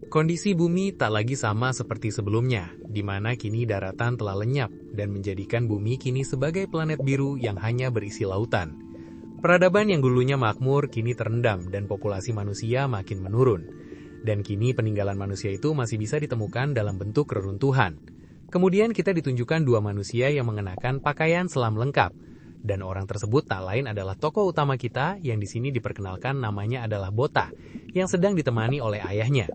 Kondisi bumi tak lagi sama seperti sebelumnya, di mana kini daratan telah lenyap dan menjadikan bumi kini sebagai planet biru yang hanya berisi lautan. Peradaban yang dulunya makmur kini terendam dan populasi manusia makin menurun. Dan kini peninggalan manusia itu masih bisa ditemukan dalam bentuk reruntuhan. Kemudian kita ditunjukkan dua manusia yang mengenakan pakaian selam lengkap. Dan orang tersebut tak lain adalah tokoh utama kita yang di sini diperkenalkan namanya adalah Bota, yang sedang ditemani oleh ayahnya.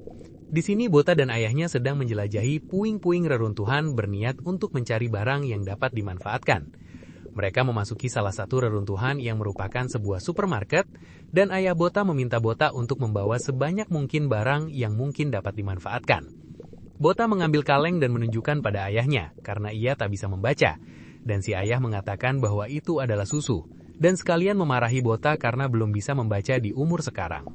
Di sini Bota dan ayahnya sedang menjelajahi puing-puing reruntuhan berniat untuk mencari barang yang dapat dimanfaatkan. Mereka memasuki salah satu reruntuhan yang merupakan sebuah supermarket, dan ayah Bota meminta Bota untuk membawa sebanyak mungkin barang yang mungkin dapat dimanfaatkan. Bota mengambil kaleng dan menunjukkan pada ayahnya karena ia tak bisa membaca, dan si ayah mengatakan bahwa itu adalah susu, dan sekalian memarahi Bota karena belum bisa membaca di umur sekarang.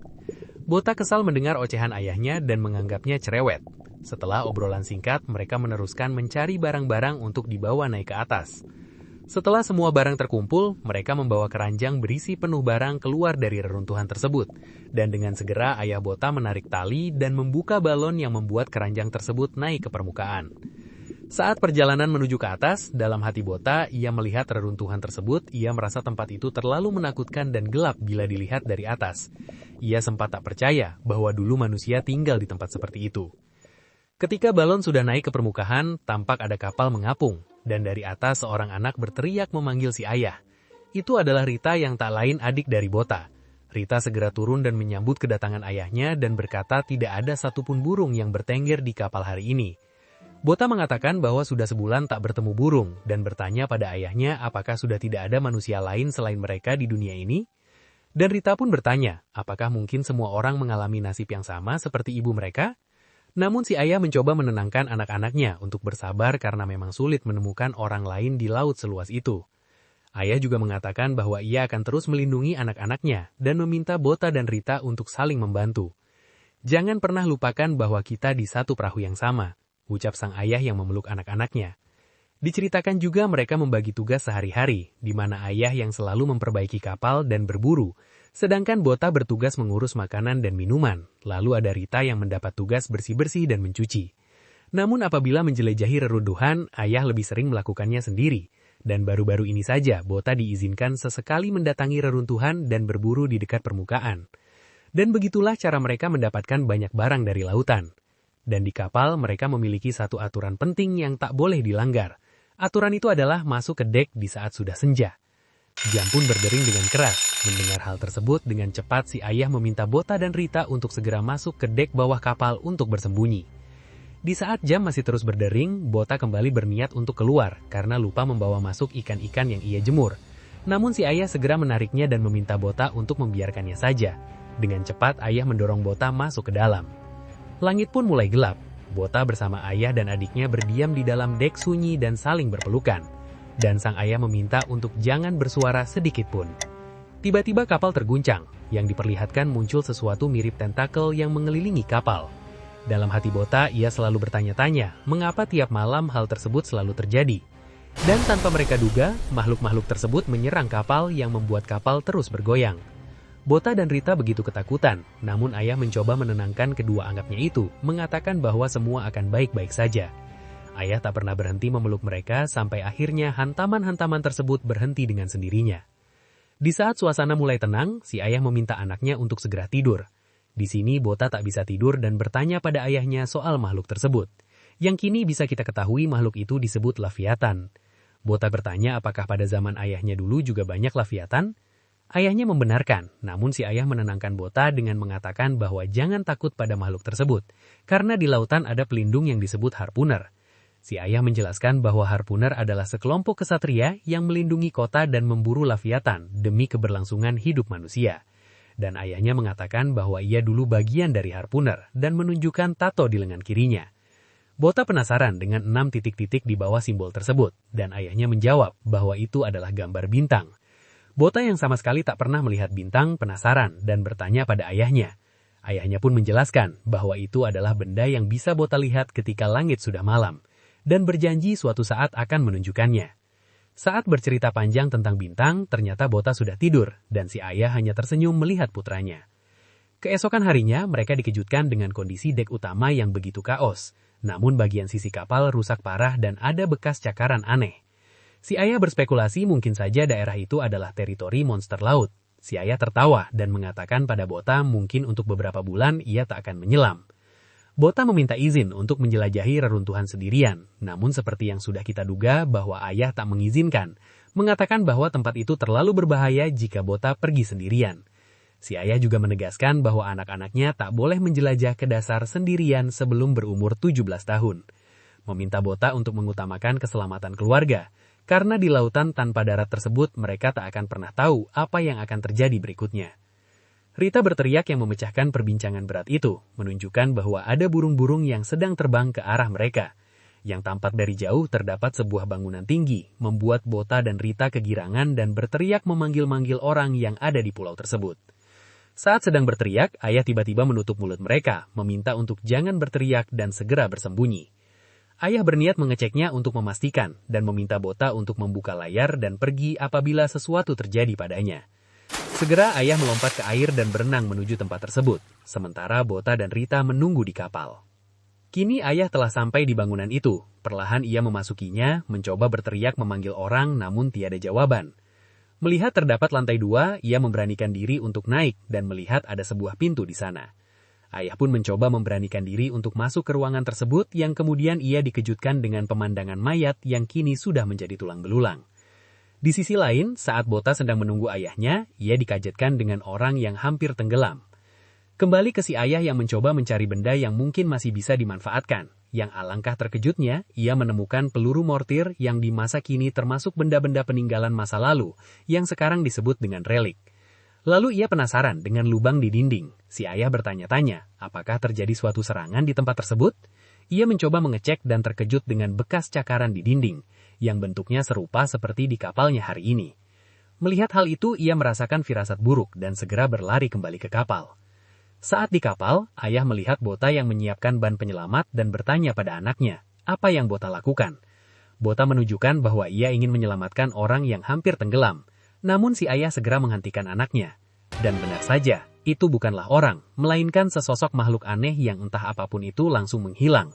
Bota kesal mendengar ocehan ayahnya dan menganggapnya cerewet. Setelah obrolan singkat, mereka meneruskan mencari barang-barang untuk dibawa naik ke atas. Setelah semua barang terkumpul, mereka membawa keranjang berisi penuh barang keluar dari reruntuhan tersebut. Dan dengan segera ayah Bota menarik tali dan membuka balon yang membuat keranjang tersebut naik ke permukaan. Saat perjalanan menuju ke atas, dalam hati Bota, ia melihat reruntuhan tersebut, ia merasa tempat itu terlalu menakutkan dan gelap bila dilihat dari atas. Ia sempat tak percaya bahwa dulu manusia tinggal di tempat seperti itu. Ketika balon sudah naik ke permukaan, tampak ada kapal mengapung, dan dari atas seorang anak berteriak memanggil si ayah. Itu adalah Rita yang tak lain adik dari Bota. Rita segera turun dan menyambut kedatangan ayahnya dan berkata tidak ada satupun burung yang bertengger di kapal hari ini. Bota mengatakan bahwa sudah sebulan tak bertemu burung dan bertanya pada ayahnya apakah sudah tidak ada manusia lain selain mereka di dunia ini. Dan Rita pun bertanya, apakah mungkin semua orang mengalami nasib yang sama seperti ibu mereka? Namun si ayah mencoba menenangkan anak-anaknya untuk bersabar karena memang sulit menemukan orang lain di laut seluas itu. Ayah juga mengatakan bahwa ia akan terus melindungi anak-anaknya dan meminta Bota dan Rita untuk saling membantu. Jangan pernah lupakan bahwa kita di satu perahu yang sama, ucap sang ayah yang memeluk anak-anaknya. Diceritakan juga mereka membagi tugas sehari-hari, di mana ayah yang selalu memperbaiki kapal dan berburu, sedangkan Bota bertugas mengurus makanan dan minuman, lalu ada Rita yang mendapat tugas bersih-bersih dan mencuci. Namun apabila menjelajahi reruntuhan, ayah lebih sering melakukannya sendiri, dan baru-baru ini saja Bota diizinkan sesekali mendatangi reruntuhan dan berburu di dekat permukaan. Dan begitulah cara mereka mendapatkan banyak barang dari lautan. Dan di kapal mereka memiliki satu aturan penting yang tak boleh dilanggar. Aturan itu adalah masuk ke dek di saat sudah senja. Jam pun berdering dengan keras. Mendengar hal tersebut, dengan cepat si ayah meminta Bota dan Rita untuk segera masuk ke dek bawah kapal untuk bersembunyi. Di saat jam masih terus berdering, Bota kembali berniat untuk keluar karena lupa membawa masuk ikan-ikan yang ia jemur. Namun si ayah segera menariknya dan meminta Bota untuk membiarkannya saja. Dengan cepat ayah mendorong Bota masuk ke dalam. Langit pun mulai gelap. Bota bersama ayah dan adiknya berdiam di dalam dek sunyi dan saling berpelukan. Dan sang ayah meminta untuk jangan bersuara sedikit pun. Tiba-tiba kapal terguncang, yang diperlihatkan muncul sesuatu mirip tentakel yang mengelilingi kapal. Dalam hati Bota, ia selalu bertanya-tanya, mengapa tiap malam hal tersebut selalu terjadi. Dan tanpa mereka duga, makhluk-makhluk tersebut menyerang kapal yang membuat kapal terus bergoyang. Bota dan Rita begitu ketakutan, namun ayah mencoba menenangkan kedua anaknya itu, mengatakan bahwa semua akan baik-baik saja. Ayah tak pernah berhenti memeluk mereka sampai akhirnya hantaman-hantaman tersebut berhenti dengan sendirinya. Di saat suasana mulai tenang, si ayah meminta anaknya untuk segera tidur. Di sini Bota tak bisa tidur dan bertanya pada ayahnya soal makhluk tersebut. Yang kini bisa kita ketahui makhluk itu disebut Leviathan. Bota bertanya apakah pada zaman ayahnya dulu juga banyak Leviathan? Ayahnya membenarkan, namun si ayah menenangkan Bota dengan mengatakan bahwa jangan takut pada makhluk tersebut, karena di lautan ada pelindung yang disebut harpuner. Si ayah menjelaskan bahwa harpuner adalah sekelompok kesatria yang melindungi kota dan memburu Leviathan demi keberlangsungan hidup manusia. Dan ayahnya mengatakan bahwa ia dulu bagian dari harpuner dan menunjukkan tato di lengan kirinya. Bota penasaran dengan 6 titik-titik di bawah simbol tersebut, dan ayahnya menjawab bahwa itu adalah gambar bintang. Bota yang sama sekali tak pernah melihat bintang penasaran dan bertanya pada ayahnya. Ayahnya pun menjelaskan bahwa itu adalah benda yang bisa Bota lihat ketika langit sudah malam, dan berjanji suatu saat akan menunjukkannya. Saat bercerita panjang tentang bintang, ternyata Bota sudah tidur, dan si ayah hanya tersenyum melihat putranya. Keesokan harinya, mereka dikejutkan dengan kondisi dek utama yang begitu kaos. Namun bagian sisi kapal rusak parah dan ada bekas cakaran aneh. Si ayah berspekulasi mungkin saja daerah itu adalah teritori monster laut. Si ayah tertawa dan mengatakan pada Bota mungkin untuk beberapa bulan ia tak akan menyelam. Bota meminta izin untuk menjelajahi reruntuhan sendirian, namun seperti yang sudah kita duga bahwa ayah tak mengizinkan, mengatakan bahwa tempat itu terlalu berbahaya jika Bota pergi sendirian. Si ayah juga menegaskan bahwa anak-anaknya tak boleh menjelajah ke dasar sendirian sebelum berumur 17 tahun. Meminta Bota untuk mengutamakan keselamatan keluarga, karena di lautan tanpa darat tersebut mereka tak akan pernah tahu apa yang akan terjadi berikutnya. Rita berteriak yang memecahkan perbincangan berat itu, menunjukkan bahwa ada burung-burung yang sedang terbang ke arah mereka. Yang tampak dari jauh terdapat sebuah bangunan tinggi, membuat Bota dan Rita kegirangan dan berteriak memanggil-manggil orang yang ada di pulau tersebut. Saat sedang berteriak, ayah tiba-tiba menutup mulut mereka, meminta untuk jangan berteriak dan segera bersembunyi. Ayah berniat mengeceknya untuk memastikan dan meminta Bota untuk membuka layar dan pergi apabila sesuatu terjadi padanya. Segera ayah melompat ke air dan berenang menuju tempat tersebut, sementara Bota dan Rita menunggu di kapal. Kini ayah telah sampai di bangunan itu, perlahan ia memasukinya, mencoba berteriak memanggil orang namun tiada jawaban. Melihat terdapat lantai 2, ia memberanikan diri untuk naik dan melihat ada sebuah pintu di sana. Ayah pun mencoba memberanikan diri untuk masuk ke ruangan tersebut yang kemudian ia dikejutkan dengan pemandangan mayat yang kini sudah menjadi tulang belulang. Di sisi lain, saat Bota sedang menunggu ayahnya, ia dikagetkan dengan orang yang hampir tenggelam. Kembali ke si ayah yang mencoba mencari benda yang mungkin masih bisa dimanfaatkan. Yang alangkah terkejutnya, ia menemukan peluru mortir yang di masa kini termasuk benda-benda peninggalan masa lalu, yang sekarang disebut dengan relik. Lalu ia penasaran dengan lubang di dinding. Si ayah bertanya-tanya, apakah terjadi suatu serangan di tempat tersebut? Ia mencoba mengecek dan terkejut dengan bekas cakaran di dinding, yang bentuknya serupa seperti di kapalnya hari ini. Melihat hal itu, ia merasakan firasat buruk dan segera berlari kembali ke kapal. Saat di kapal, ayah melihat Bota yang menyiapkan ban penyelamat dan bertanya pada anaknya, apa yang Bota lakukan? Bota menunjukkan bahwa ia ingin menyelamatkan orang yang hampir tenggelam, namun si ayah segera menghentikan anaknya. Dan benar saja, itu bukanlah orang, melainkan sesosok makhluk aneh yang entah apapun itu langsung menghilang.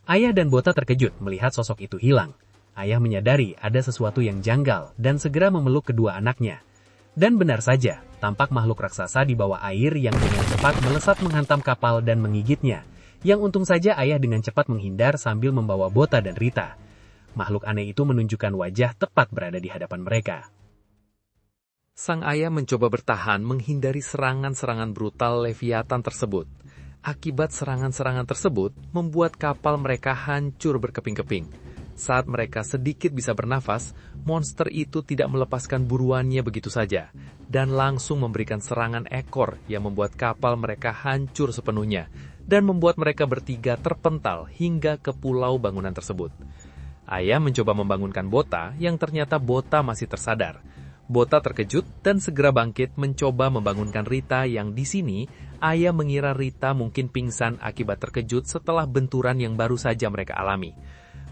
Ayah dan Bota terkejut melihat sosok itu hilang. Ayah menyadari ada sesuatu yang janggal dan segera memeluk kedua anaknya. Dan benar saja, tampak makhluk raksasa di bawah air yang dengan cepat melesat menghantam kapal dan menggigitnya. Yang untung saja ayah dengan cepat menghindar sambil membawa Bota dan Rita. Makhluk aneh itu menunjukkan wajah tepat berada di hadapan mereka. Sang ayah mencoba bertahan menghindari serangan-serangan brutal Leviathan tersebut. Akibat serangan-serangan tersebut, membuat kapal mereka hancur berkeping-keping. Saat mereka sedikit bisa bernafas, monster itu tidak melepaskan buruannya begitu saja, dan langsung memberikan serangan ekor yang membuat kapal mereka hancur sepenuhnya, dan membuat mereka bertiga terpental hingga ke pulau bangunan tersebut. Ayah mencoba membangunkan Bota yang ternyata Bota masih tersadar. Bota terkejut dan segera bangkit mencoba membangunkan Rita yang di sini ayah mengira Rita mungkin pingsan akibat terkejut setelah benturan yang baru saja mereka alami.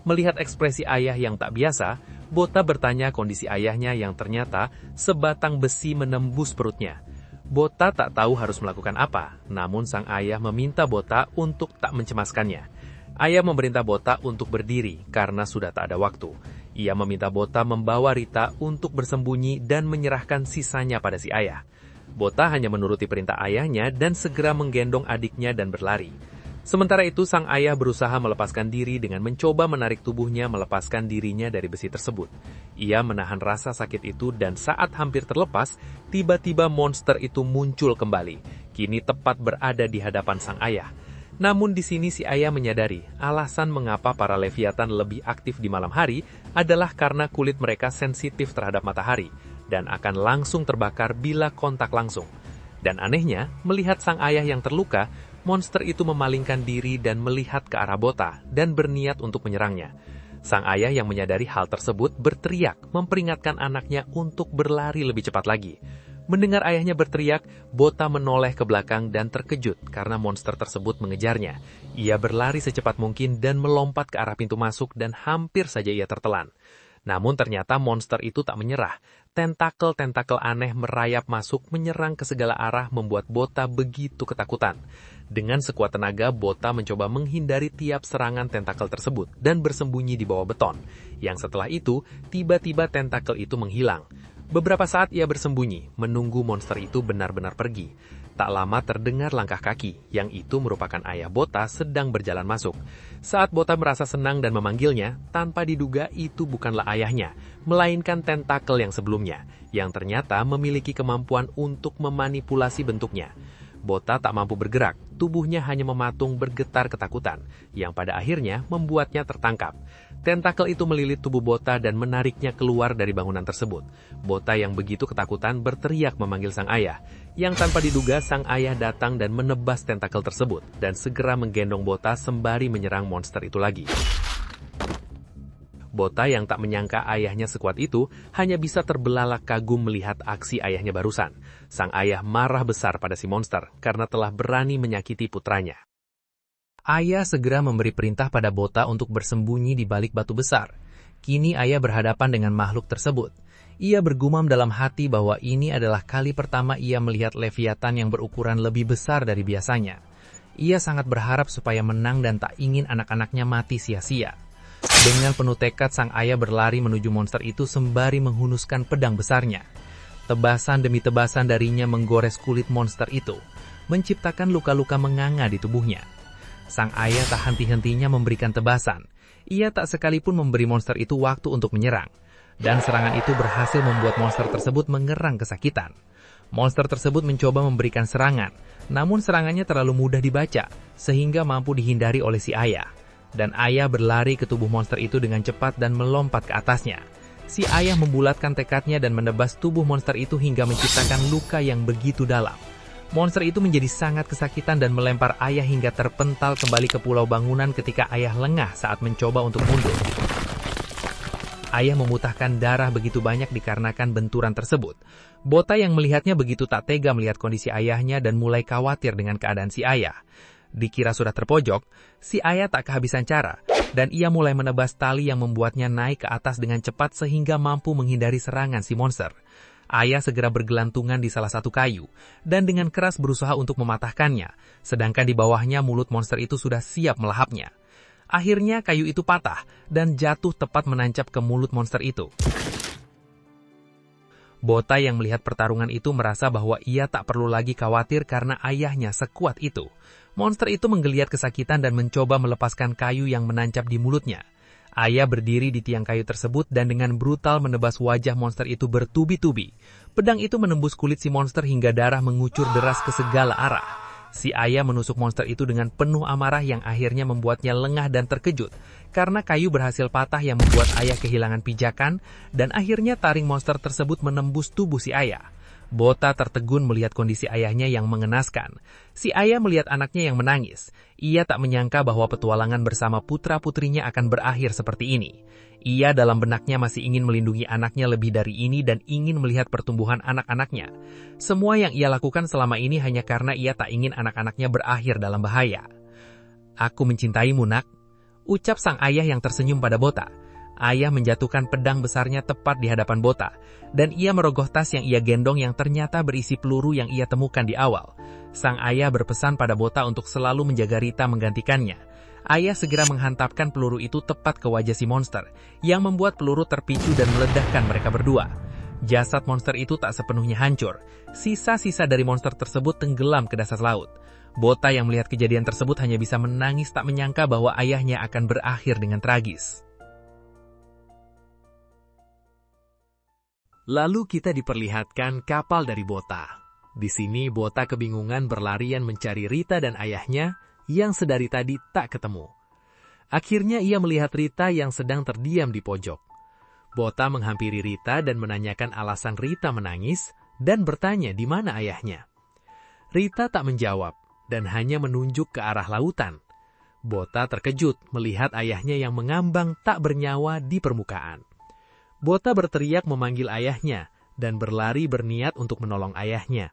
Melihat ekspresi ayah yang tak biasa, Bota bertanya kondisi ayahnya yang ternyata sebatang besi menembus perutnya. Bota tak tahu harus melakukan apa, namun sang ayah meminta Bota untuk tak mencemaskannya. Ayah memerintah Bota untuk berdiri karena sudah tak ada waktu. Ia meminta Bota membawa Rita untuk bersembunyi dan menyerahkan sisanya pada si ayah. Bota hanya menuruti perintah ayahnya dan segera menggendong adiknya dan berlari. Sementara itu, sang ayah berusaha melepaskan diri dengan mencoba menarik tubuhnya melepaskan dirinya dari besi tersebut. Ia menahan rasa sakit itu dan saat hampir terlepas, tiba-tiba monster itu muncul kembali. Kini tepat berada di hadapan sang ayah. Namun di sini si ayah menyadari alasan mengapa para Leviathan lebih aktif di malam hari adalah karena kulit mereka sensitif terhadap matahari dan akan langsung terbakar bila kontak langsung. Dan anehnya, melihat sang ayah yang terluka, monster itu memalingkan diri dan melihat ke arah Bota dan berniat untuk menyerangnya. Sang ayah yang menyadari hal tersebut berteriak memperingatkan anaknya untuk berlari lebih cepat lagi. Mendengar ayahnya berteriak, Bota menoleh ke belakang dan terkejut karena monster tersebut mengejarnya. Ia berlari secepat mungkin dan melompat ke arah pintu masuk dan hampir saja ia tertelan. Namun ternyata monster itu tak menyerah, Tentakel-tentakel aneh merayap masuk menyerang ke segala arah membuat Bota begitu ketakutan. Dengan sekuat tenaga, Bota mencoba menghindari tiap serangan tentakel tersebut dan bersembunyi di bawah beton. Yang setelah itu, tiba-tiba tentakel itu menghilang. Beberapa saat ia bersembunyi, menunggu monster itu benar-benar pergi. Tak lama terdengar langkah kaki, yang itu merupakan ayah Bota sedang berjalan masuk. Saat Bota merasa senang dan memanggilnya, tanpa diduga itu bukanlah ayahnya, melainkan tentakel yang sebelumnya, yang ternyata memiliki kemampuan untuk memanipulasi bentuknya. Bota tak mampu bergerak, tubuhnya hanya mematung bergetar ketakutan, yang pada akhirnya membuatnya tertangkap. Tentakel itu melilit tubuh Bota dan menariknya keluar dari bangunan tersebut. Bota yang begitu ketakutan berteriak memanggil sang ayah, yang tanpa diduga sang ayah datang dan menebas tentakel tersebut, dan segera menggendong Bota sembari menyerang monster itu lagi. Bota yang tak menyangka ayahnya sekuat itu hanya bisa terbelalak kagum melihat aksi ayahnya barusan. Sang ayah marah besar pada si monster karena telah berani menyakiti putranya. Ayah segera memberi perintah pada Bota untuk bersembunyi di balik batu besar. Kini ayah berhadapan dengan makhluk tersebut. Ia bergumam dalam hati bahwa ini adalah kali pertama ia melihat Leviathan yang berukuran lebih besar dari biasanya. Ia sangat berharap supaya menang dan tak ingin anak-anaknya mati sia-sia. Dengan penuh tekad, sang ayah berlari menuju monster itu sembari menghunuskan pedang besarnya. Tebasan demi tebasan darinya menggores kulit monster itu, menciptakan luka-luka menganga di tubuhnya. Sang ayah tak henti-hentinya memberikan tebasan. Ia tak sekalipun memberi monster itu waktu untuk menyerang. Dan serangan itu berhasil membuat monster tersebut mengerang kesakitan. Monster tersebut mencoba memberikan serangan, namun serangannya terlalu mudah dibaca, sehingga mampu dihindari oleh si ayah. Dan ayah berlari ke tubuh monster itu dengan cepat dan melompat ke atasnya. Si ayah membulatkan tekadnya dan menebas tubuh monster itu hingga menciptakan luka yang begitu dalam. Monster itu menjadi sangat kesakitan dan melempar ayah hingga terpental kembali ke pulau bangunan ketika ayah lengah saat mencoba untuk mundur. Ayah memuntahkan darah begitu banyak dikarenakan benturan tersebut. Bota yang melihatnya begitu tak tega melihat kondisi ayahnya dan mulai khawatir dengan keadaan si ayah. Dikira sudah terpojok, si ayah tak kehabisan cara, dan ia mulai menebas tali yang membuatnya naik ke atas dengan cepat sehingga mampu menghindari serangan si monster. Ayah segera bergelantungan di salah satu kayu, dan dengan keras berusaha untuk mematahkannya, sedangkan di bawahnya mulut monster itu sudah siap melahapnya. Akhirnya kayu itu patah, dan jatuh tepat menancap ke mulut monster itu. Bota yang melihat pertarungan itu merasa bahwa ia tak perlu lagi khawatir karena ayahnya sekuat itu. Monster itu menggeliat kesakitan dan mencoba melepaskan kayu yang menancap di mulutnya. Ayah berdiri di tiang kayu tersebut dan dengan brutal menebas wajah monster itu bertubi-tubi. Pedang itu menembus kulit si monster hingga darah mengucur deras ke segala arah. Si ayah menusuk monster itu dengan penuh amarah yang akhirnya membuatnya lengah dan terkejut. Karena kayu berhasil patah yang membuat ayah kehilangan pijakan dan akhirnya taring monster tersebut menembus tubuh si ayah. Bota tertegun melihat kondisi ayahnya yang mengenaskan. Si ayah melihat anaknya yang menangis. Ia tak menyangka bahwa petualangan bersama putra-putrinya akan berakhir seperti ini. Ia dalam benaknya masih ingin melindungi anaknya lebih dari ini dan ingin melihat pertumbuhan anak-anaknya. Semua yang ia lakukan selama ini hanya karena ia tak ingin anak-anaknya berakhir dalam bahaya. "Aku mencintaimu, nak," ucap sang ayah yang tersenyum pada Bota. Ayah menjatuhkan pedang besarnya tepat di hadapan Bota, dan ia merogoh tas yang ia gendong yang ternyata berisi peluru yang ia temukan di awal. Sang ayah berpesan pada Bota untuk selalu menjaga Rita menggantikannya. Ayah segera menghantapkan peluru itu tepat ke wajah si monster, yang membuat peluru terpicu dan meledakkan mereka berdua. Jasad monster itu tak sepenuhnya hancur. Sisa-sisa dari monster tersebut tenggelam ke dasar laut. Bota yang melihat kejadian tersebut hanya bisa menangis tak menyangka bahwa ayahnya akan berakhir dengan tragis. Lalu kita diperlihatkan kapal dari Bota. Di sini Bota kebingungan berlarian mencari Rita dan ayahnya yang sedari tadi tak ketemu. Akhirnya ia melihat Rita yang sedang terdiam di pojok. Bota menghampiri Rita dan menanyakan alasan Rita menangis dan bertanya di mana ayahnya. Rita tak menjawab dan hanya menunjuk ke arah lautan. Bota terkejut melihat ayahnya yang mengambang tak bernyawa di permukaan. Bota berteriak memanggil ayahnya dan berlari berniat untuk menolong ayahnya.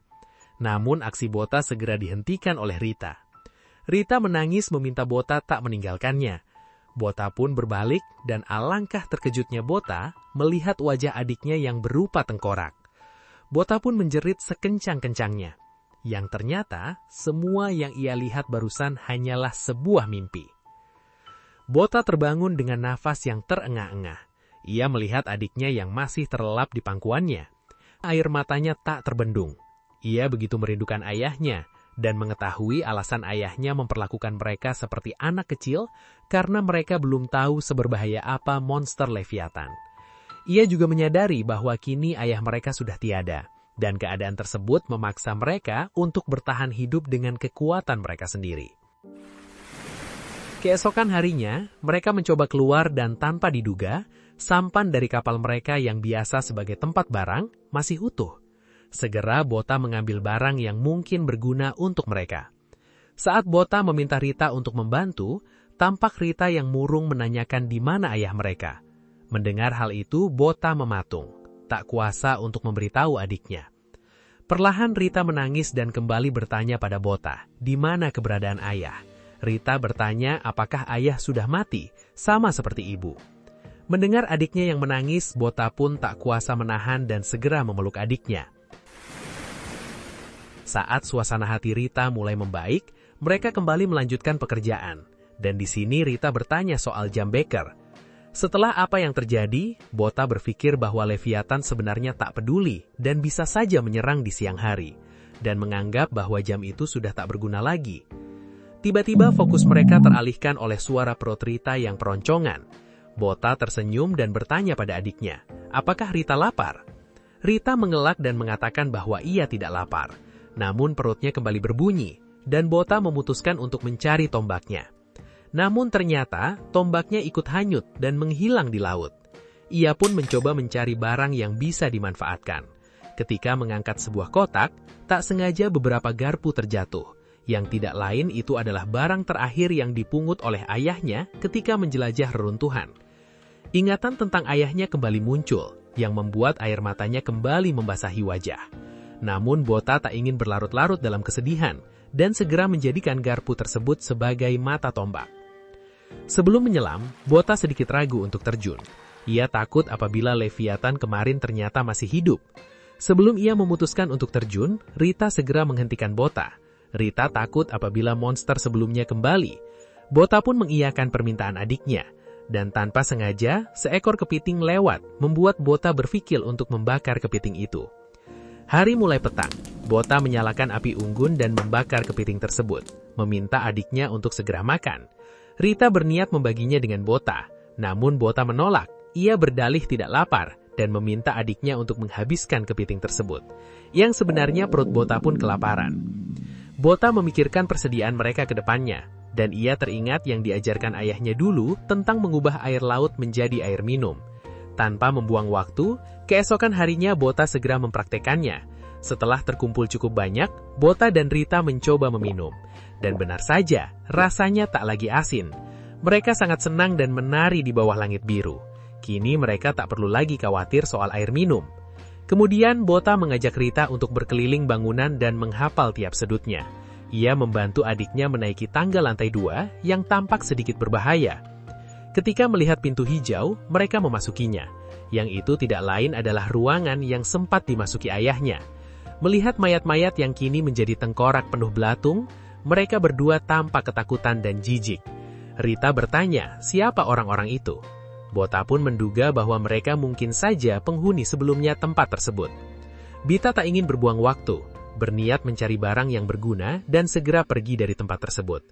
Namun aksi Bota segera dihentikan oleh Rita. Rita menangis meminta Bota tak meninggalkannya. Bota pun berbalik dan alangkah terkejutnya Bota melihat wajah adiknya yang berupa tengkorak. Bota pun menjerit sekencang-kencangnya. Yang ternyata semua yang ia lihat barusan hanyalah sebuah mimpi. Bota terbangun dengan nafas yang terengah-engah. Ia melihat adiknya yang masih terlelap di pangkuannya. Air matanya tak terbendung. Ia begitu merindukan ayahnya dan mengetahui alasan ayahnya memperlakukan mereka seperti anak kecil karena mereka belum tahu seberbahaya apa monster Leviathan. Ia juga menyadari bahwa kini ayah mereka sudah tiada, dan keadaan tersebut memaksa mereka untuk bertahan hidup dengan kekuatan mereka sendiri. Keesokan harinya, mereka mencoba keluar dan tanpa diduga, sampan dari kapal mereka yang biasa sebagai tempat barang masih utuh. Segera Bota mengambil barang yang mungkin berguna untuk mereka. Saat Bota meminta Rita untuk membantu, tampak Rita yang murung menanyakan di mana ayah mereka. Mendengar hal itu, Bota mematung, tak kuasa untuk memberitahu adiknya. Perlahan Rita menangis dan kembali bertanya pada Bota, di mana keberadaan ayah. Rita bertanya apakah ayah sudah mati, sama seperti ibu. Mendengar adiknya yang menangis, Bota pun tak kuasa menahan dan segera memeluk adiknya. Saat suasana hati Rita mulai membaik, mereka kembali melanjutkan pekerjaan. Dan di sini Rita bertanya soal jam beker. Setelah apa yang terjadi, Bota berpikir bahwa Leviathan sebenarnya tak peduli dan bisa saja menyerang di siang hari, dan menganggap bahwa jam itu sudah tak berguna lagi. Tiba-tiba fokus mereka teralihkan oleh suara perut Rita yang peroncongan. Bota tersenyum dan bertanya pada adiknya, apakah Rita lapar? Rita mengelak dan mengatakan bahwa ia tidak lapar. Namun perutnya kembali berbunyi, dan Bota memutuskan untuk mencari tombaknya. Namun ternyata tombaknya ikut hanyut dan menghilang di laut. Ia pun mencoba mencari barang yang bisa dimanfaatkan. Ketika mengangkat sebuah kotak, tak sengaja beberapa garpu terjatuh. Yang tidak lain itu adalah barang terakhir yang dipungut oleh ayahnya ketika menjelajah reruntuhan. Ingatan tentang ayahnya kembali muncul, yang membuat air matanya kembali membasahi wajah. Namun Bota tak ingin berlarut-larut dalam kesedihan dan segera menjadikan garpu tersebut sebagai mata tombak. Sebelum menyelam, Bota sedikit ragu untuk terjun. Ia takut apabila Leviathan kemarin ternyata masih hidup. Sebelum ia memutuskan untuk terjun, Rita segera menghentikan Bota. Rita takut apabila monster sebelumnya kembali. Bota pun mengiyakan permintaan adiknya. Dan tanpa sengaja, seekor kepiting lewat membuat Bota berpikir untuk membakar kepiting itu. Hari mulai petang, Bota menyalakan api unggun dan membakar kepiting tersebut, meminta adiknya untuk segera makan. Rita berniat membaginya dengan Bota, namun Bota menolak. Ia berdalih tidak lapar dan meminta adiknya untuk menghabiskan kepiting tersebut, yang sebenarnya perut Bota pun kelaparan. Bota memikirkan persediaan mereka ke depannya, dan ia teringat yang diajarkan ayahnya dulu tentang mengubah air laut menjadi air minum. Tanpa membuang waktu, keesokan harinya Bota segera mempraktekannya. Setelah terkumpul cukup banyak, Bota dan Rita mencoba meminum. Dan benar saja, rasanya tak lagi asin. Mereka sangat senang dan menari di bawah langit biru. Kini mereka tak perlu lagi khawatir soal air minum. Kemudian Bota mengajak Rita untuk berkeliling bangunan dan menghafal tiap sudutnya. Ia membantu adiknya menaiki tangga lantai 2 yang tampak sedikit berbahaya. Ketika melihat pintu hijau, mereka memasukinya. Yang itu tidak lain adalah ruangan yang sempat dimasuki ayahnya. Melihat mayat-mayat yang kini menjadi tengkorak penuh belatung, mereka berdua tampak ketakutan dan jijik. Rita bertanya, siapa orang-orang itu? Bota pun menduga bahwa mereka mungkin saja penghuni sebelumnya tempat tersebut. Bita tak ingin berbuang waktu, berniat mencari barang yang berguna dan segera pergi dari tempat tersebut.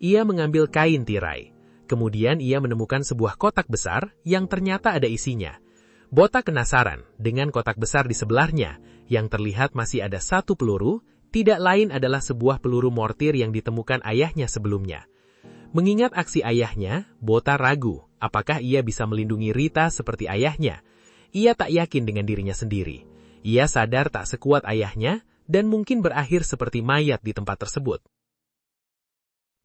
Ia mengambil kain tirai. Kemudian ia menemukan sebuah kotak besar yang ternyata ada isinya. Bota penasaran dengan kotak besar di sebelahnya, yang terlihat masih ada satu peluru, tidak lain adalah sebuah peluru mortir yang ditemukan ayahnya sebelumnya. Mengingat aksi ayahnya, Bota ragu apakah ia bisa melindungi Rita seperti ayahnya. Ia tak yakin dengan dirinya sendiri. Ia sadar tak sekuat ayahnya dan mungkin berakhir seperti mayat di tempat tersebut.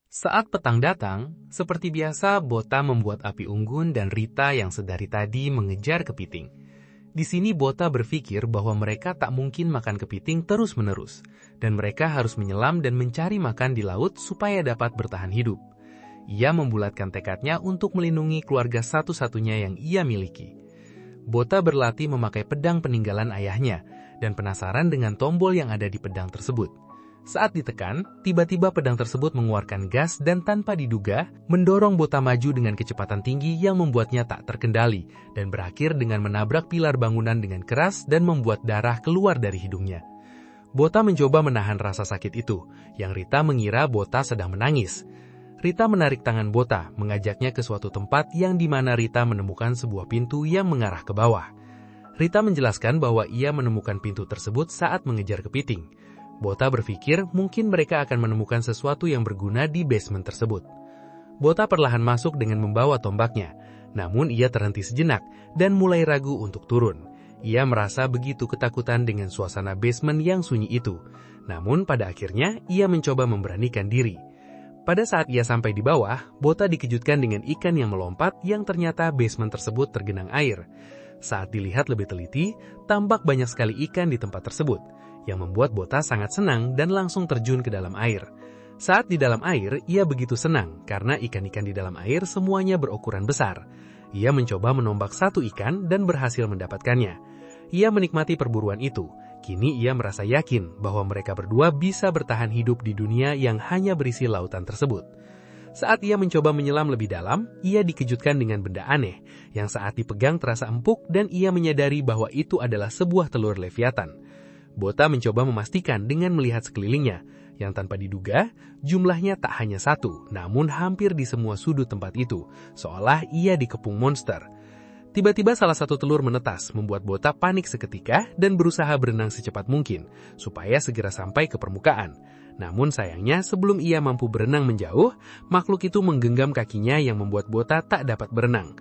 Saat petang datang, seperti biasa Bota membuat api unggun dan Rita yang sedari tadi mengejar kepiting. Di sini Bota berpikir bahwa mereka tak mungkin makan kepiting terus-menerus, dan mereka harus menyelam dan mencari makan di laut supaya dapat bertahan hidup. Ia membulatkan tekadnya untuk melindungi keluarga satu-satunya yang ia miliki. Bota berlatih memakai pedang peninggalan ayahnya, dan penasaran dengan tombol yang ada di pedang tersebut. Saat ditekan, tiba-tiba pedang tersebut mengeluarkan gas dan tanpa diduga, mendorong Bota maju dengan kecepatan tinggi yang membuatnya tak terkendali, dan berakhir dengan menabrak pilar bangunan dengan keras dan membuat darah keluar dari hidungnya. Bota mencoba menahan rasa sakit itu, yang Rita mengira Bota sedang menangis. Rita menarik tangan Bota, mengajaknya ke suatu tempat yang di mana Rita menemukan sebuah pintu yang mengarah ke bawah. Rita menjelaskan bahwa ia menemukan pintu tersebut saat mengejar kepiting. Bota berpikir mungkin mereka akan menemukan sesuatu yang berguna di basement tersebut. Bota perlahan masuk dengan membawa tombaknya, namun ia terhenti sejenak dan mulai ragu untuk turun. Ia merasa begitu ketakutan dengan suasana basement yang sunyi itu, namun pada akhirnya ia mencoba memberanikan diri. Pada saat ia sampai di bawah, Bota dikejutkan dengan ikan yang melompat yang ternyata basement tersebut tergenang air. Saat dilihat lebih teliti, tampak banyak sekali ikan di tempat tersebut, yang membuat Bota sangat senang dan langsung terjun ke dalam air. Saat di dalam air, ia begitu senang karena ikan-ikan di dalam air semuanya berukuran besar. Ia mencoba menombak satu ikan dan berhasil mendapatkannya. Ia menikmati perburuan itu. Kini ia merasa yakin bahwa mereka berdua bisa bertahan hidup di dunia yang hanya berisi lautan tersebut. Saat ia mencoba menyelam lebih dalam, ia dikejutkan dengan benda aneh, yang saat dipegang terasa empuk dan ia menyadari bahwa itu adalah sebuah telur leviatan. Bota mencoba memastikan dengan melihat sekelilingnya, yang tanpa diduga, jumlahnya tak hanya satu, namun hampir di semua sudut tempat itu, seolah ia dikepung monster. Tiba-tiba salah satu telur menetas, membuat Bota panik seketika dan berusaha berenang secepat mungkin, supaya segera sampai ke permukaan. Namun sayangnya sebelum ia mampu berenang menjauh, makhluk itu menggenggam kakinya yang membuat Bota tak dapat berenang.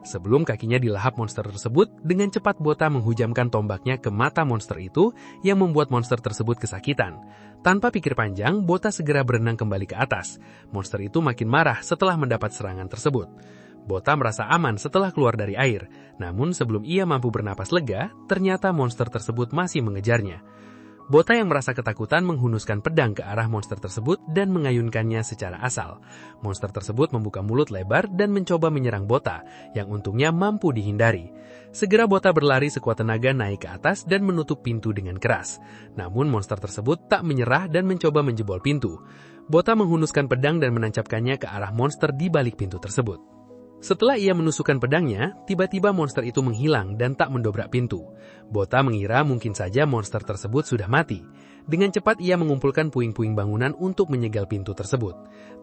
Sebelum kakinya dilahap monster tersebut, dengan cepat Bota menghujamkan tombaknya ke mata monster itu yang membuat monster tersebut kesakitan. Tanpa pikir panjang, Bota segera berenang kembali ke atas. Monster itu makin marah setelah mendapat serangan tersebut. Bota merasa aman setelah keluar dari air, namun sebelum ia mampu bernapas lega, ternyata monster tersebut masih mengejarnya. Bota yang merasa ketakutan menghunuskan pedang ke arah monster tersebut dan mengayunkannya secara asal. Monster tersebut membuka mulut lebar dan mencoba menyerang Bota, yang untungnya mampu dihindari. Segera Bota berlari sekuat tenaga naik ke atas dan menutup pintu dengan keras. Namun monster tersebut tak menyerah dan mencoba menjebol pintu. Bota menghunuskan pedang dan menancapkannya ke arah monster di balik pintu tersebut. Setelah ia menusukkan pedangnya, tiba-tiba monster itu menghilang dan tak mendobrak pintu. Bota mengira mungkin saja monster tersebut sudah mati. Dengan cepat ia mengumpulkan puing-puing bangunan untuk menyegel pintu tersebut.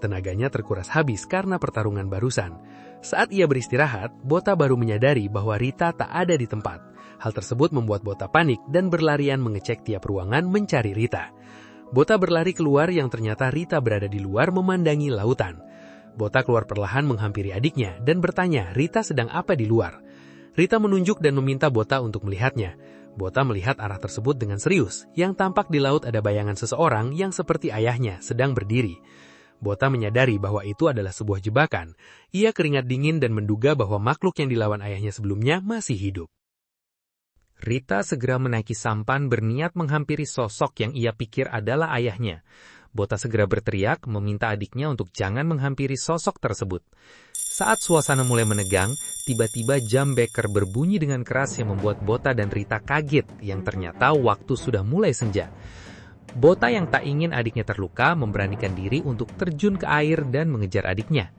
Tenaganya terkuras habis karena pertarungan barusan. Saat ia beristirahat, Bota baru menyadari bahwa Rita tak ada di tempat. Hal tersebut membuat Bota panik dan berlarian mengecek tiap ruangan mencari Rita. Bota berlari keluar yang ternyata Rita berada di luar memandangi lautan. Bota keluar perlahan menghampiri adiknya dan bertanya Rita sedang apa di luar. Rita menunjuk dan meminta Bota untuk melihatnya. Bota melihat arah tersebut dengan serius, yang tampak di laut ada bayangan seseorang yang seperti ayahnya sedang berdiri. Bota menyadari bahwa itu adalah sebuah jebakan. Ia keringat dingin dan menduga bahwa makhluk yang dilawan ayahnya sebelumnya masih hidup. Rita segera menaiki sampan berniat menghampiri sosok yang ia pikir adalah ayahnya. Bota segera berteriak meminta adiknya untuk jangan menghampiri sosok tersebut. Saat suasana mulai menegang, tiba-tiba jam beker berbunyi dengan keras yang membuat Bota dan Rita kaget yang ternyata waktu sudah mulai senja. Bota yang tak ingin adiknya terluka memberanikan diri untuk terjun ke air dan mengejar adiknya.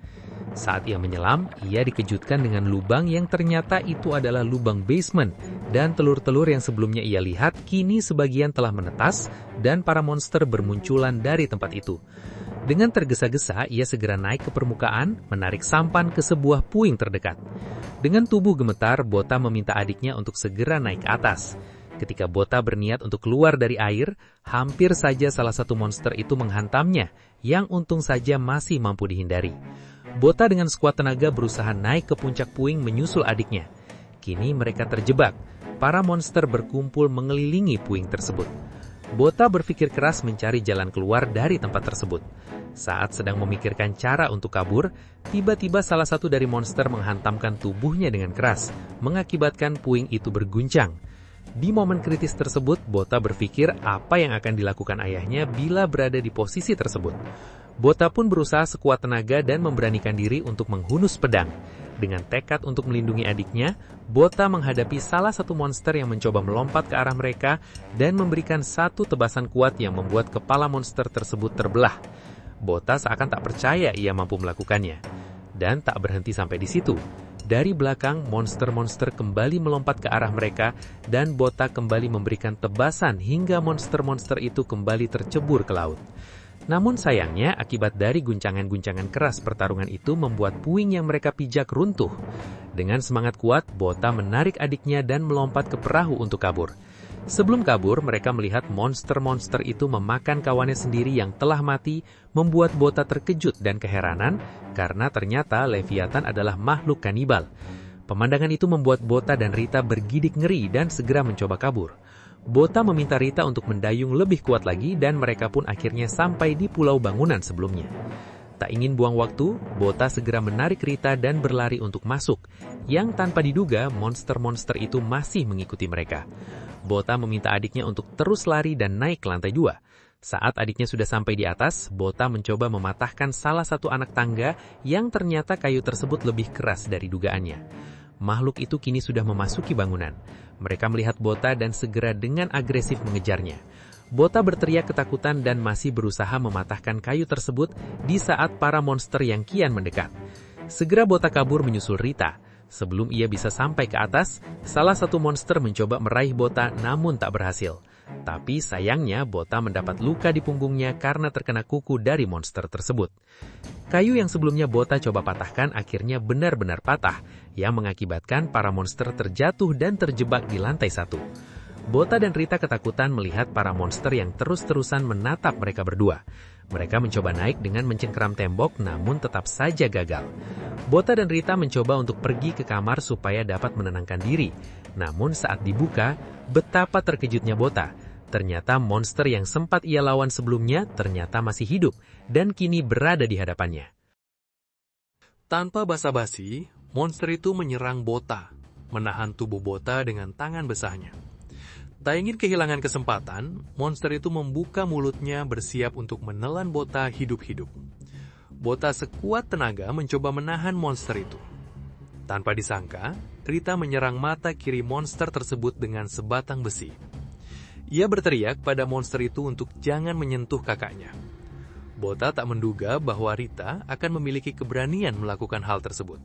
Saat ia menyelam, ia dikejutkan dengan lubang yang ternyata itu adalah lubang basement, dan telur-telur yang sebelumnya ia lihat kini sebagian telah menetas dan para monster bermunculan dari tempat itu. Dengan tergesa-gesa, ia segera naik ke permukaan, menarik sampan ke sebuah puing terdekat. Dengan tubuh gemetar, Bota meminta adiknya untuk segera naik ke atas. Ketika Bota berniat untuk keluar dari air, hampir saja salah satu monster itu menghantamnya, yang untung saja masih mampu dihindari. Bota dengan sekuat tenaga berusaha naik ke puncak puing menyusul adiknya. Kini mereka terjebak. Para monster berkumpul mengelilingi puing tersebut. Bota berpikir keras mencari jalan keluar dari tempat tersebut. Saat sedang memikirkan cara untuk kabur, tiba-tiba salah satu dari monster menghantamkan tubuhnya dengan keras, mengakibatkan puing itu berguncang. Di momen kritis tersebut, Bota berpikir apa yang akan dilakukan ayahnya bila berada di posisi tersebut. Bota pun berusaha sekuat tenaga dan memberanikan diri untuk menghunus pedang. Dengan tekad untuk melindungi adiknya, Bota menghadapi salah satu monster yang mencoba melompat ke arah mereka dan memberikan satu tebasan kuat yang membuat kepala monster tersebut terbelah. Bota seakan tak percaya ia mampu melakukannya. Dan tak berhenti sampai di situ. Dari belakang, monster-monster kembali melompat ke arah mereka dan Bota kembali memberikan tebasan hingga monster-monster itu kembali tercebur ke laut. Namun sayangnya, akibat dari guncangan-guncangan keras pertarungan itu membuat puing yang mereka pijak runtuh. Dengan semangat kuat, Bota menarik adiknya dan melompat ke perahu untuk kabur. Sebelum kabur, mereka melihat monster-monster itu memakan kawannya sendiri yang telah mati, membuat Bota terkejut dan keheranan karena ternyata Leviathan adalah makhluk kanibal. Pemandangan itu membuat Bota dan Rita bergidik ngeri dan segera mencoba kabur. Bota meminta Rita untuk mendayung lebih kuat lagi dan mereka pun akhirnya sampai di pulau bangunan sebelumnya. Tak ingin buang waktu, Bota segera menarik Rita dan berlari untuk masuk, yang tanpa diduga monster-monster itu masih mengikuti mereka. Bota meminta adiknya untuk terus lari dan naik ke lantai 2. Saat adiknya sudah sampai di atas, Bota mencoba mematahkan salah satu anak tangga yang ternyata kayu tersebut lebih keras dari dugaannya. Makhluk itu kini sudah memasuki bangunan. Mereka melihat Bota dan segera dengan agresif mengejarnya. Bota berteriak ketakutan dan masih berusaha mematahkan kayu tersebut di saat para monster yang kian mendekat. Segera Bota kabur menyusul Rita. Sebelum ia bisa sampai ke atas, salah satu monster mencoba meraih Bota namun tak berhasil. Tapi sayangnya Bota mendapat luka di punggungnya karena terkena kuku dari monster tersebut. Kayu yang sebelumnya Bota coba patahkan akhirnya benar-benar patah, yang mengakibatkan para monster terjatuh dan terjebak di lantai 1. Bota dan Rita ketakutan melihat para monster yang terus-terusan menatap mereka berdua. Mereka mencoba naik dengan mencengkeram tembok namun tetap saja gagal. Bota dan Rita mencoba untuk pergi ke kamar supaya dapat menenangkan diri. Namun saat dibuka, betapa terkejutnya Bota. Ternyata monster yang sempat ia lawan sebelumnya ternyata masih hidup dan kini berada di hadapannya. Tanpa basa-basi, monster itu menyerang Bota, menahan tubuh Bota dengan tangan besarnya. Tak ingin kehilangan kesempatan, monster itu membuka mulutnya bersiap untuk menelan Bota hidup-hidup. Bota sekuat tenaga mencoba menahan monster itu. Tanpa disangka, Rita menyerang mata kiri monster tersebut dengan sebatang besi. Ia berteriak pada monster itu untuk jangan menyentuh kakaknya. Bota tak menduga bahwa Rita akan memiliki keberanian melakukan hal tersebut.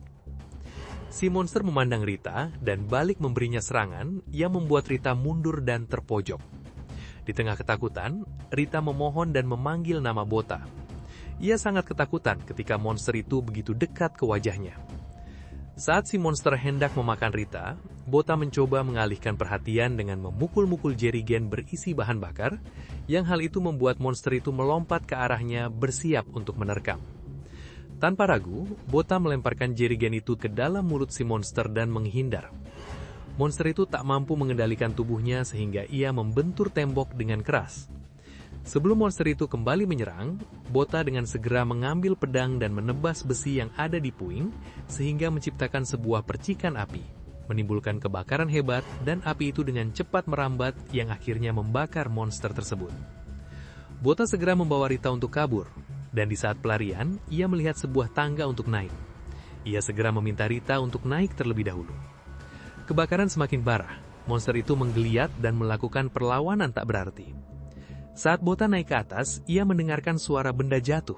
Si monster memandang Rita dan balik memberinya serangan yang membuat Rita mundur dan terpojok. Di tengah ketakutan, Rita memohon dan memanggil nama Bota. Ia sangat ketakutan ketika monster itu begitu dekat ke wajahnya. Saat si monster hendak memakan Rita, Bota mencoba mengalihkan perhatian dengan memukul-mukul jerigen berisi bahan bakar, yang hal itu membuat monster itu melompat ke arahnya bersiap untuk menerkam. Tanpa ragu, Bota melemparkan jerigen itu ke dalam mulut si monster dan menghindar. Monster itu tak mampu mengendalikan tubuhnya sehingga ia membentur tembok dengan keras. Sebelum monster itu kembali menyerang, Bota dengan segera mengambil pedang dan menebas besi yang ada di puing, sehingga menciptakan sebuah percikan api, menimbulkan kebakaran hebat dan api itu dengan cepat merambat yang akhirnya membakar monster tersebut. Bota segera membawa Rita untuk kabur, dan di saat pelarian, ia melihat sebuah tangga untuk naik. Ia segera meminta Rita untuk naik terlebih dahulu. Kebakaran semakin parah, monster itu menggeliat dan melakukan perlawanan tak berarti. Saat Bota naik ke atas, ia mendengarkan suara benda jatuh.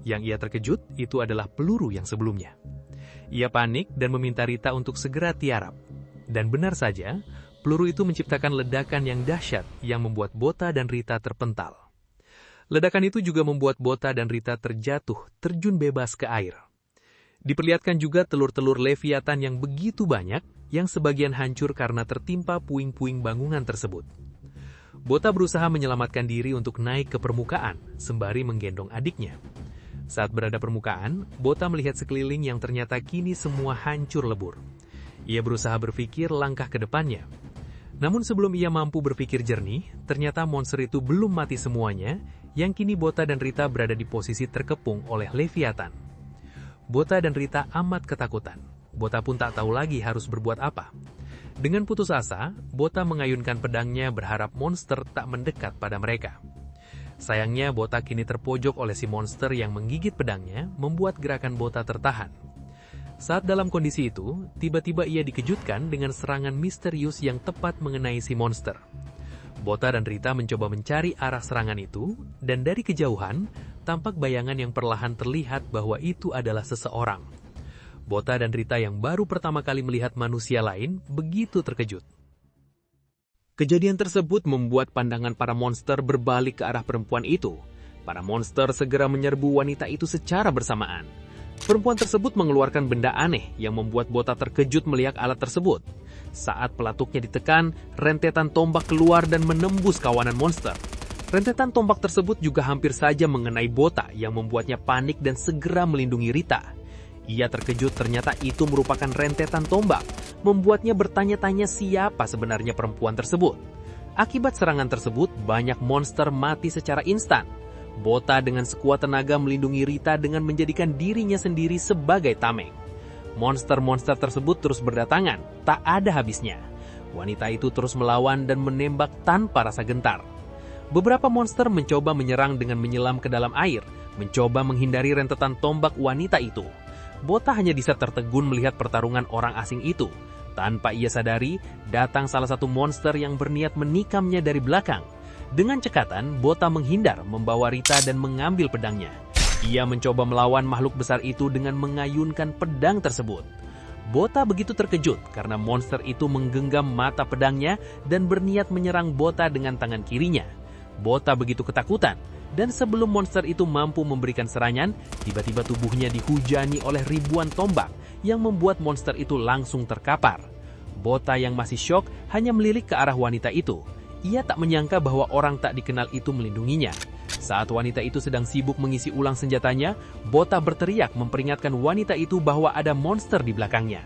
Yang ia terkejut, itu adalah peluru yang sebelumnya. Ia panik dan meminta Rita untuk segera tiarap. Dan benar saja, peluru itu menciptakan ledakan yang dahsyat yang membuat Bota dan Rita terpental. Ledakan itu juga membuat Bota dan Rita terjatuh, terjun bebas ke air. Diperlihatkan juga telur-telur Leviathan yang begitu banyak, yang sebagian hancur karena tertimpa puing-puing bangunan tersebut. Bota berusaha menyelamatkan diri untuk naik ke permukaan, sembari menggendong adiknya. Saat berada permukaan, Bota melihat sekeliling yang ternyata kini semua hancur lebur. Ia berusaha berpikir langkah ke depannya. Namun sebelum ia mampu berpikir jernih, ternyata monster itu belum mati semuanya, yang kini Bota dan Rita berada di posisi terkepung oleh Leviathan. Bota dan Rita amat ketakutan. Bota pun tak tahu lagi harus berbuat apa. Dengan putus asa, Bota mengayunkan pedangnya berharap monster tak mendekat pada mereka. Sayangnya, Bota kini terpojok oleh si monster yang menggigit pedangnya, membuat gerakan Bota tertahan. Saat dalam kondisi itu, tiba-tiba ia dikejutkan dengan serangan misterius yang tepat mengenai si monster. Bota dan Rita mencoba mencari arah serangan itu, dan dari kejauhan, tampak bayangan yang perlahan terlihat bahwa itu adalah seseorang. Bota dan Rita yang baru pertama kali melihat manusia lain begitu terkejut. Kejadian tersebut membuat pandangan para monster berbalik ke arah perempuan itu. Para monster segera menyerbu wanita itu secara bersamaan. Perempuan tersebut mengeluarkan benda aneh yang membuat Bota terkejut melihat alat tersebut. Saat pelatuknya ditekan, rentetan tombak keluar dan menembus kawanan monster. Rentetan tombak tersebut juga hampir saja mengenai Bota yang membuatnya panik dan segera melindungi Rita. Ia terkejut ternyata itu merupakan rentetan tombak, membuatnya bertanya-tanya siapa sebenarnya perempuan tersebut. Akibat serangan tersebut, banyak monster mati secara instan. Bota dengan sekuat tenaga melindungi Rita dengan menjadikan dirinya sendiri sebagai tameng. Monster-monster tersebut terus berdatangan, tak ada habisnya. Wanita itu terus melawan dan menembak tanpa rasa gentar. Beberapa monster mencoba menyerang dengan menyelam ke dalam air, mencoba menghindari rentetan tombak wanita itu. Bota hanya bisa tertegun melihat pertarungan orang asing itu. Tanpa ia sadari, datang salah satu monster yang berniat menikamnya dari belakang. Dengan cekatan, Bota menghindar, membawa Rita dan mengambil pedangnya. Ia mencoba melawan makhluk besar itu dengan mengayunkan pedang tersebut. Bota begitu terkejut karena monster itu menggenggam mata pedangnya dan berniat menyerang Bota dengan tangan kirinya. Bota begitu ketakutan. Dan sebelum monster itu mampu memberikan serangan, tiba-tiba tubuhnya dihujani oleh ribuan tombak yang membuat monster itu langsung terkapar. Bota yang masih syok hanya melirik ke arah wanita itu. Ia tak menyangka bahwa orang tak dikenal itu melindunginya. Saat wanita itu sedang sibuk mengisi ulang senjatanya, Bota berteriak memperingatkan wanita itu bahwa ada monster di belakangnya.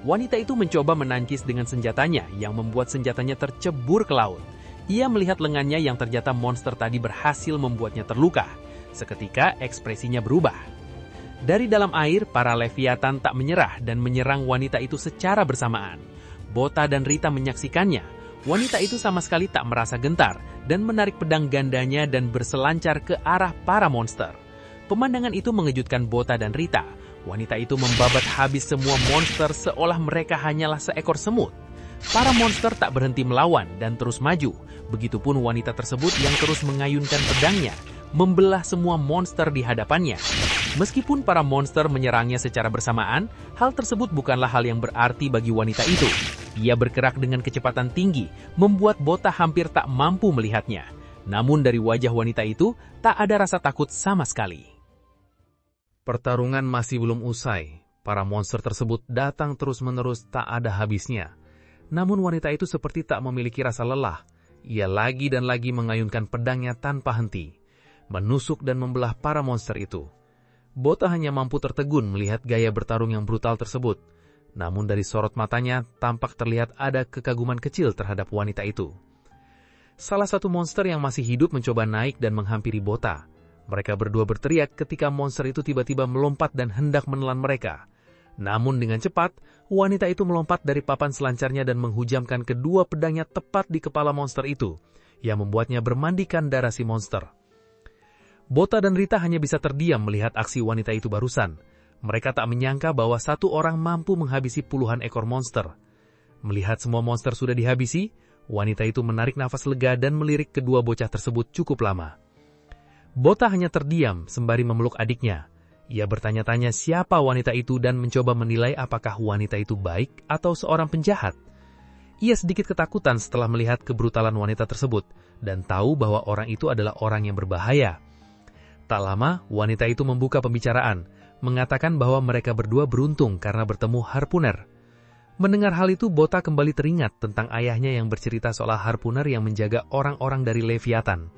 Wanita itu mencoba menangkis dengan senjatanya yang membuat senjatanya tercebur ke laut. Ia melihat lengannya yang ternyata monster tadi berhasil membuatnya terluka. Seketika ekspresinya berubah. Dari dalam air, para Leviathan tak menyerah dan menyerang wanita itu secara bersamaan. Bota dan Rita menyaksikannya. Wanita itu sama sekali tak merasa gentar dan menarik pedang gandanya dan berselancar ke arah para monster. Pemandangan itu mengejutkan Bota dan Rita. Wanita itu membabat habis semua monster seolah mereka hanyalah seekor semut. Para monster tak berhenti melawan dan terus maju. Begitupun wanita tersebut yang terus mengayunkan pedangnya, membelah semua monster di hadapannya. Meskipun para monster menyerangnya secara bersamaan, hal tersebut bukanlah hal yang berarti bagi wanita itu. Ia bergerak dengan kecepatan tinggi, membuat Bota hampir tak mampu melihatnya. Namun dari wajah wanita itu, tak ada rasa takut sama sekali. Pertarungan masih belum usai. Para monster tersebut datang terus-menerus tak ada habisnya. Namun wanita itu seperti tak memiliki rasa lelah. Ia lagi dan lagi mengayunkan pedangnya tanpa henti, menusuk dan membelah para monster itu. Bota hanya mampu tertegun melihat gaya bertarung yang brutal tersebut. Namun dari sorot matanya tampak terlihat ada kekaguman kecil terhadap wanita itu. Salah satu monster yang masih hidup mencoba naik dan menghampiri Bota. Mereka berdua berteriak ketika monster itu tiba-tiba melompat dan hendak menelan mereka. Namun dengan cepat, wanita itu melompat dari papan selancarnya dan menghujamkan kedua pedangnya tepat di kepala monster itu, yang membuatnya bermandikan darah si monster. Bota dan Rita hanya bisa terdiam melihat aksi wanita itu barusan. Mereka tak menyangka bahwa satu orang mampu menghabisi puluhan ekor monster. Melihat semua monster sudah dihabisi, wanita itu menarik nafas lega dan melirik kedua bocah tersebut cukup lama. Bota hanya terdiam sembari memeluk adiknya. Ia bertanya-tanya siapa wanita itu dan mencoba menilai apakah wanita itu baik atau seorang penjahat. Ia sedikit ketakutan setelah melihat kebrutalan wanita tersebut dan tahu bahwa orang itu adalah orang yang berbahaya. Tak lama, wanita itu membuka pembicaraan, mengatakan bahwa mereka berdua beruntung karena bertemu harpuner. Mendengar hal itu, Bota kembali teringat tentang ayahnya yang bercerita soal harpuner yang menjaga orang-orang dari Leviathan.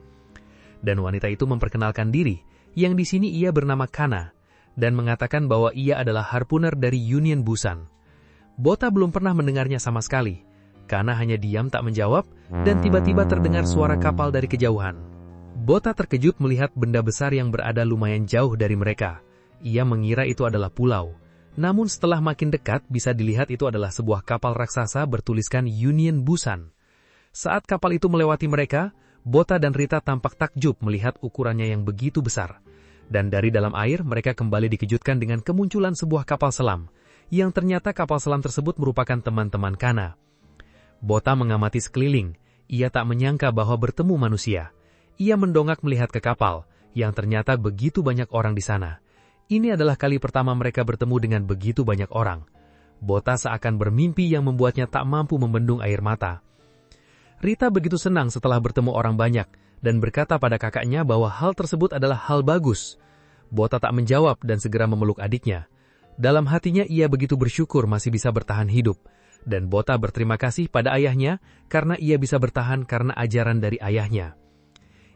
Dan wanita itu memperkenalkan diri, yang di sini ia bernama Kana, dan mengatakan bahwa ia adalah harpuner dari Union Busan. Bota belum pernah mendengarnya sama sekali. Kana hanya diam tak menjawab, dan tiba-tiba terdengar suara kapal dari kejauhan. Bota terkejut melihat benda besar yang berada lumayan jauh dari mereka. Ia mengira itu adalah pulau. Namun setelah makin dekat, bisa dilihat itu adalah sebuah kapal raksasa bertuliskan Union Busan. Saat kapal itu melewati mereka, Bota dan Rita tampak takjub melihat ukurannya yang begitu besar. Dan dari dalam air, mereka kembali dikejutkan dengan kemunculan sebuah kapal selam, yang ternyata kapal selam tersebut merupakan teman-teman Kana. Bota mengamati sekeliling. Ia tak menyangka bahwa bertemu manusia. Ia mendongak melihat ke kapal, yang ternyata begitu banyak orang di sana. Ini adalah kali pertama mereka bertemu dengan begitu banyak orang. Bota seakan bermimpi yang membuatnya tak mampu membendung air mata. Rita begitu senang setelah bertemu orang banyak, dan berkata pada kakaknya bahwa hal tersebut adalah hal bagus. Bota tak menjawab dan segera memeluk adiknya. Dalam hatinya ia begitu bersyukur masih bisa bertahan hidup, dan Bota berterima kasih pada ayahnya karena ia bisa bertahan karena ajaran dari ayahnya.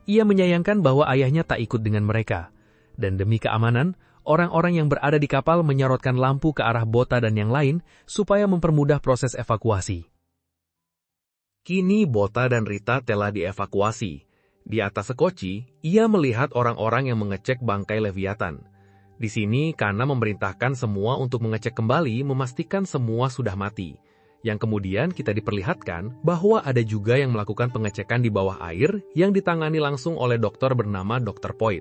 Ia menyayangkan bahwa ayahnya tak ikut dengan mereka, dan demi keamanan, orang-orang yang berada di kapal menyorotkan lampu ke arah Bota dan yang lain supaya mempermudah proses evakuasi. Kini Bota dan Rita telah dievakuasi. Di atas sekoci, ia melihat orang-orang yang mengecek bangkai Leviathan. Di sini, Kana memerintahkan semua untuk mengecek kembali memastikan semua sudah mati. Yang kemudian kita diperlihatkan bahwa ada juga yang melakukan pengecekan di bawah air yang ditangani langsung oleh dokter bernama Dr. Poit.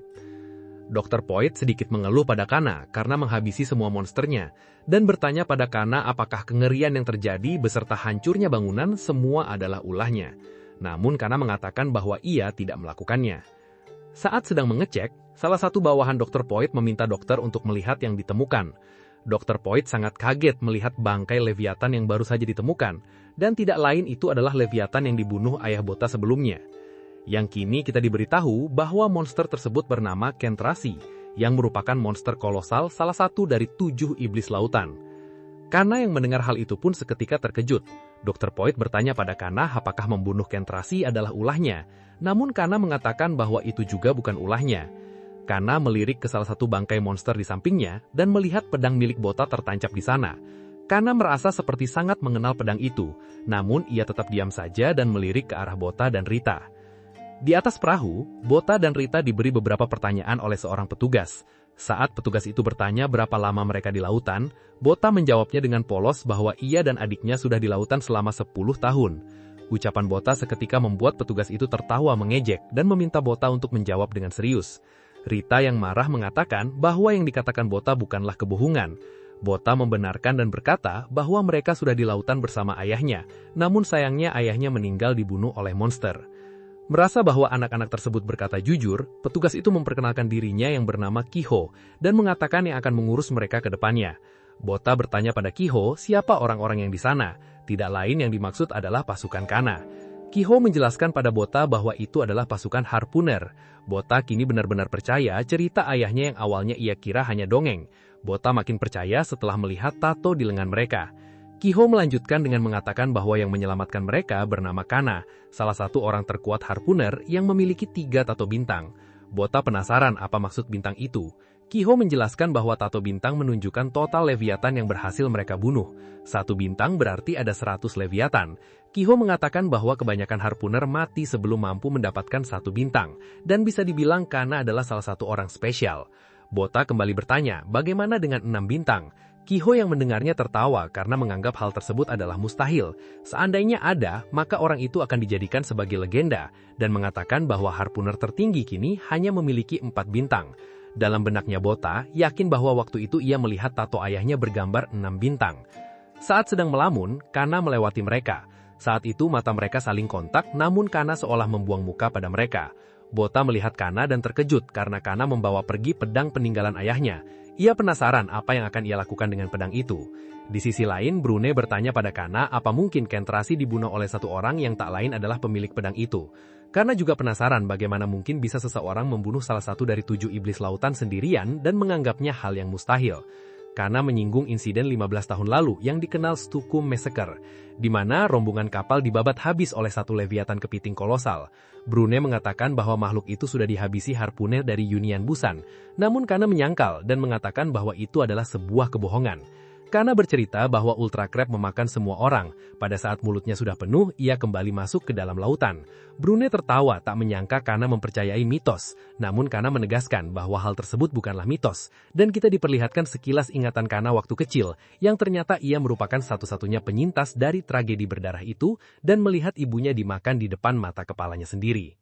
Dr. Poit sedikit mengeluh pada Kana karena menghabisi semua monsternya dan bertanya pada Kana apakah kengerian yang terjadi beserta hancurnya bangunan semua adalah ulahnya. Namun Kana mengatakan bahwa ia tidak melakukannya. Saat sedang mengecek, salah satu bawahan Dr. Poit meminta dokter untuk melihat yang ditemukan. Dr. Poit sangat kaget melihat bangkai Leviathan yang baru saja ditemukan, dan tidak lain itu adalah Leviathan yang dibunuh ayah Bota sebelumnya. Yang kini kita diberitahu bahwa monster tersebut bernama Kentrasi, yang merupakan monster kolosal salah satu dari 7 iblis lautan. Kana yang mendengar hal itu pun seketika terkejut. Dr. Poit bertanya pada Kana apakah membunuh Kentrasi adalah ulahnya, namun Kana mengatakan bahwa itu juga bukan ulahnya. Kana melirik ke salah satu bangkai monster di sampingnya dan melihat pedang milik Bota tertancap di sana. Kana merasa seperti sangat mengenal pedang itu, namun ia tetap diam saja dan melirik ke arah Bota dan Rita. Di atas perahu, Bota dan Rita diberi beberapa pertanyaan oleh seorang petugas. Saat petugas itu bertanya berapa lama mereka di lautan, Bota menjawabnya dengan polos bahwa ia dan adiknya sudah di lautan selama 10 tahun. Ucapan Bota seketika membuat petugas itu tertawa mengejek dan meminta Bota untuk menjawab dengan serius. Rita yang marah mengatakan bahwa yang dikatakan Bota bukanlah kebohongan. Bota membenarkan dan berkata bahwa mereka sudah di lautan bersama ayahnya, namun sayangnya ayahnya meninggal dibunuh oleh monster. Merasa bahwa anak-anak tersebut berkata jujur, petugas itu memperkenalkan dirinya yang bernama Kiho dan mengatakan yang akan mengurus mereka ke depannya. Bota bertanya pada Kiho siapa orang-orang yang di sana, tidak lain yang dimaksud adalah pasukan Kana. Kiho menjelaskan pada Bota bahwa itu adalah pasukan Harpooner. Bota kini benar-benar percaya cerita ayahnya yang awalnya ia kira hanya dongeng. Bota makin percaya setelah melihat tato di lengan mereka. Kiho melanjutkan dengan mengatakan bahwa yang menyelamatkan mereka bernama Kana, salah satu orang terkuat Harpooner yang memiliki 3 tato bintang. Bota penasaran apa maksud bintang itu. Kiho menjelaskan bahwa tato bintang menunjukkan total Leviathan yang berhasil mereka bunuh. 1 bintang berarti ada 100 Leviathan. Kiho mengatakan bahwa kebanyakan Harpooner mati sebelum mampu mendapatkan 1 bintang, dan bisa dibilang Kana adalah salah satu orang spesial. Bota kembali bertanya, bagaimana dengan 6 bintang? Kiho yang mendengarnya tertawa karena menganggap hal tersebut adalah mustahil. Seandainya ada, maka orang itu akan dijadikan sebagai legenda, dan mengatakan bahwa Harpooner tertinggi kini hanya memiliki 4 bintang. Dalam benaknya Bota, yakin bahwa waktu itu ia melihat tato ayahnya bergambar 6 bintang. Saat sedang melamun, Kana melewati mereka. Saat itu mata mereka saling kontak, namun Kana seolah membuang muka pada mereka. Bota melihat Kana dan terkejut karena Kana membawa pergi pedang peninggalan ayahnya. Ia penasaran apa yang akan ia lakukan dengan pedang itu. Di sisi lain, Brune bertanya pada Kana apa mungkin Kentrasi dibunuh oleh satu orang yang tak lain adalah pemilik pedang itu. Kana juga penasaran bagaimana mungkin bisa seseorang membunuh salah satu dari 7 iblis lautan sendirian dan menganggapnya hal yang mustahil. Kana menyinggung insiden 15 tahun lalu yang dikenal Stukum Massacre, di mana rombongan kapal dibabat habis oleh satu Leviathan kepiting kolosal. Brune mengatakan bahwa makhluk itu sudah dihabisi Harpooner dari Union Busan, namun Kana menyangkal dan mengatakan bahwa itu adalah sebuah kebohongan. Kana bercerita bahwa Ultra Crab memakan semua orang. Pada saat mulutnya sudah penuh, ia kembali masuk ke dalam lautan. Brune tertawa tak menyangka Kana mempercayai mitos. Namun Kana menegaskan bahwa hal tersebut bukanlah mitos. Dan kita diperlihatkan sekilas ingatan Kana waktu kecil, yang ternyata ia merupakan satu-satunya penyintas dari tragedi berdarah itu, dan melihat ibunya dimakan di depan mata kepalanya sendiri.